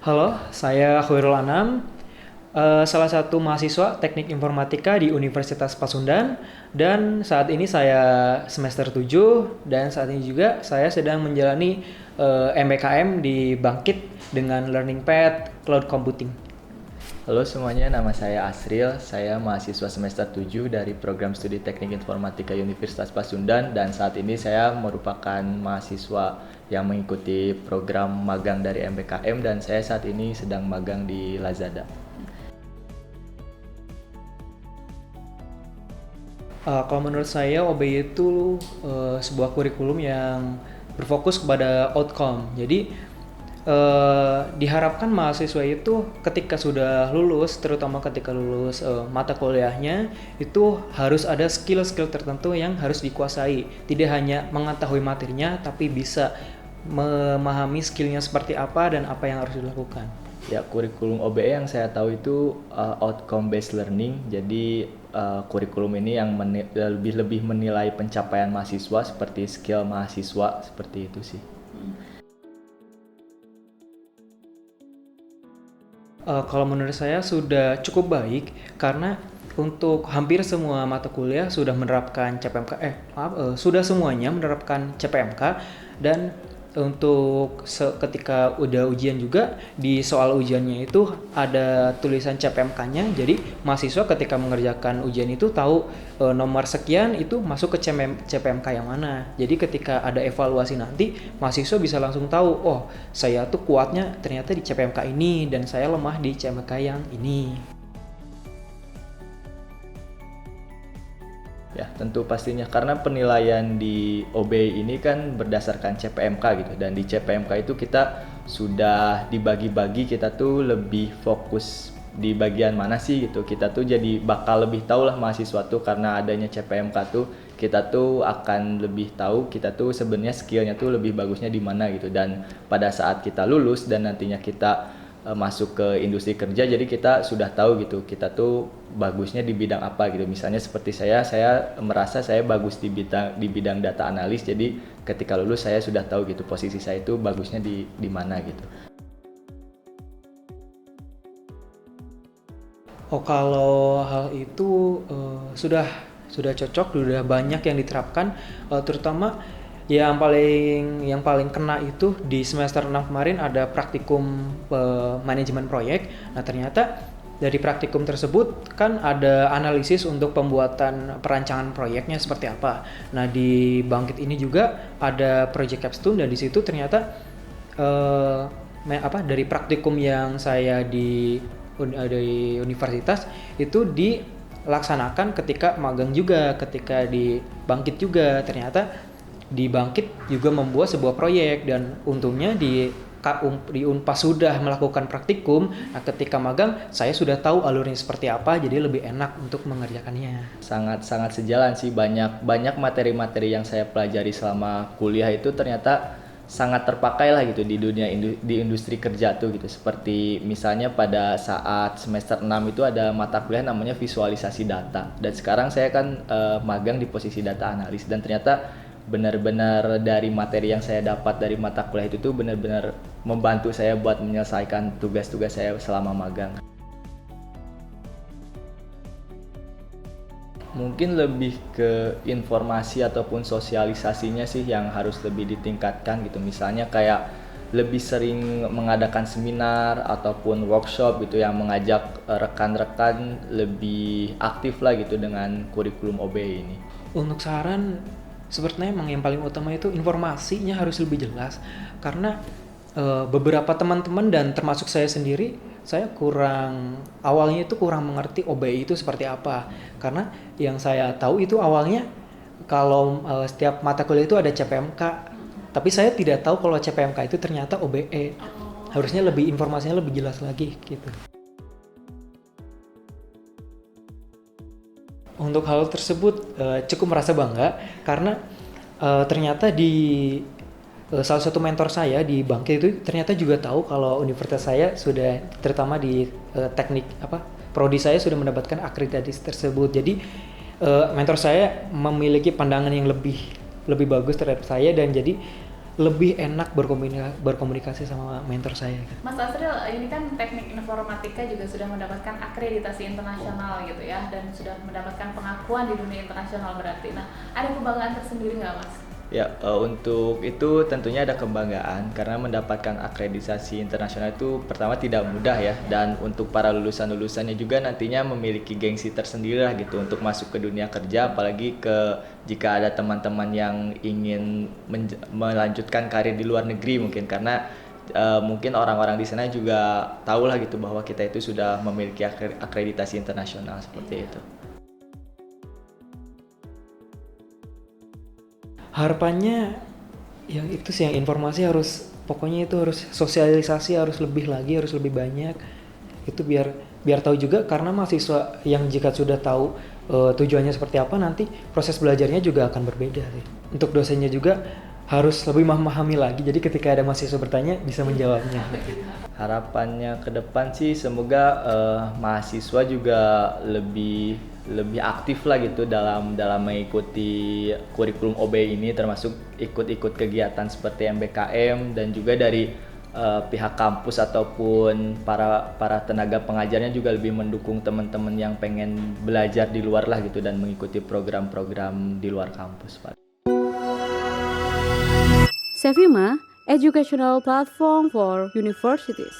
Halo, saya Khairul Anam, salah satu mahasiswa Teknik Informatika di Universitas Pasundan dan saat ini saya semester 7 dan saat ini juga saya sedang menjalani MBKM di Bangkit dengan Learning Pad Cloud Computing. Halo semuanya, nama saya Asril. Saya mahasiswa semester 7 dari program studi Teknik Informatika Universitas Pasundan dan saat ini saya merupakan mahasiswa yang mengikuti program magang dari MBKM dan saya saat ini sedang magang di Lazada. Kalau menurut saya OBY itu sebuah kurikulum yang berfokus kepada outcome. Jadi diharapkan mahasiswa itu ketika sudah lulus, terutama ketika lulus mata kuliahnya, itu harus ada skill-skill tertentu yang harus dikuasai. Tidak hanya mengetahui materinya, tapi bisa memahami skillnya seperti apa dan apa yang harus dilakukan. Ya, kurikulum OBE yang saya tahu itu outcome based learning. Jadi kurikulum ini yang lebih menilai pencapaian mahasiswa seperti skill mahasiswa seperti itu sih. Kalau menurut saya sudah cukup baik karena untuk hampir semua mata kuliah sudah menerapkan CPMK, sudah semuanya menerapkan CPMK dan untuk ketika udah ujian juga di soal ujiannya itu ada tulisan CPMK-nya. Jadi mahasiswa ketika mengerjakan ujian itu tahu nomor sekian itu masuk ke CPMK yang mana. Jadi ketika ada evaluasi nanti mahasiswa bisa langsung tahu, oh saya tuh kuatnya ternyata di CPMK ini dan saya lemah di CPMK yang ini. Ya, tentu pastinya karena penilaian di OB ini kan berdasarkan CPMK gitu dan di CPMK itu kita sudah dibagi-bagi, kita tuh lebih fokus di bagian mana sih gitu. Kita tuh jadi bakal lebih tahu lah mahasiswa tuh karena adanya CPMK tuh kita tuh akan lebih tahu kita tuh sebenarnya skillnya tuh lebih bagusnya di mana gitu dan pada saat kita lulus dan nantinya kita masuk ke industri kerja jadi kita sudah tahu gitu kita tuh bagusnya di bidang apa gitu. Misalnya seperti saya merasa saya bagus di bidang data analis, jadi ketika lulus saya sudah tahu gitu posisi saya itu bagusnya di mana gitu. Oh, kalau hal itu sudah cocok, sudah banyak yang diterapkan, terutama yang paling kena itu di semester 6 kemarin ada praktikum manajemen proyek. Nah, ternyata dari praktikum tersebut kan ada analisis untuk pembuatan perancangan proyeknya seperti apa. Nah, di Bangkit ini juga ada project capstone dan di situ ternyata dari praktikum yang saya dari universitas itu dilaksanakan ketika magang juga, ketika di Bangkit juga. Ternyata di Bangkit juga membuat sebuah proyek dan untungnya di Unpas sudah melakukan praktikum. Nah, ketika magang saya sudah tahu alurnya seperti apa, jadi lebih enak untuk mengerjakannya. Sangat sejalan sih, banyak materi-materi yang saya pelajari selama kuliah itu ternyata sangat terpakai lah gitu di dunia di industri kerja tuh gitu. Seperti misalnya pada saat semester 6 itu ada mata kuliah namanya visualisasi data dan sekarang saya kan magang di posisi data analis dan ternyata benar-benar dari materi yang saya dapat dari mata kuliah itu tuh benar-benar membantu saya buat menyelesaikan tugas-tugas saya selama magang. Mungkin lebih ke informasi ataupun sosialisasinya sih yang harus lebih ditingkatkan gitu. Misalnya kayak lebih sering mengadakan seminar ataupun workshop gitu yang mengajak rekan-rekan lebih aktif lah gitu dengan kurikulum OB ini. Untuk saran, sepertinya emang yang paling utama itu informasinya harus lebih jelas karena beberapa teman-teman dan termasuk saya sendiri, saya awalnya itu kurang mengerti OBI itu seperti apa karena yang saya tahu itu awalnya kalau setiap mata kuliah itu ada CPMK, tapi saya tidak tahu kalau CPMK itu ternyata OBE. Harusnya informasinya lebih jelas lagi gitu. Untuk hal tersebut cukup merasa bangga karena ternyata di salah satu mentor saya di Bangkit itu ternyata juga tahu kalau universitas saya sudah terutama di teknik prodi saya sudah mendapatkan akreditasi tersebut. Jadi mentor saya memiliki pandangan yang lebih bagus terhadap saya dan jadi lebih enak berkomunikasi sama mentor saya. Mas Asril, ini kan teknik informatika juga sudah mendapatkan akreditasi internasional gitu ya, dan sudah mendapatkan pengakuan di dunia internasional berarti. Nah, ada kebanggaan tersendiri nggak Mas? Ya, untuk itu tentunya ada kebanggaan karena mendapatkan akreditasi internasional itu pertama tidak mudah ya, dan untuk para lulusan-lulusannya juga nantinya memiliki gengsi tersendiri lah gitu untuk masuk ke dunia kerja, apalagi jika ada teman-teman yang ingin melanjutkan karir di luar negeri mungkin, karena mungkin orang-orang di sana juga tahu lah gitu bahwa kita itu sudah memiliki akreditasi internasional seperti itu. Harapannya yang itu sih, yang informasi pokoknya itu harus sosialisasi, harus lebih lagi, harus lebih banyak. Itu biar tahu juga, karena mahasiswa yang jika sudah tahu tujuannya seperti apa, nanti proses belajarnya juga akan berbeda sih. Untuk dosennya juga harus lebih memahami lagi, jadi ketika ada mahasiswa bertanya bisa menjawabnya. Harapannya ke depan sih semoga mahasiswa juga lebih aktif lah gitu dalam mengikuti kurikulum OB ini, termasuk ikut kegiatan seperti MBKM, dan juga dari pihak kampus ataupun para tenaga pengajarnya juga lebih mendukung teman-teman yang pengen belajar di luar lah gitu dan mengikuti program-program di luar kampus, Pak. Sevima, educational platform for universities.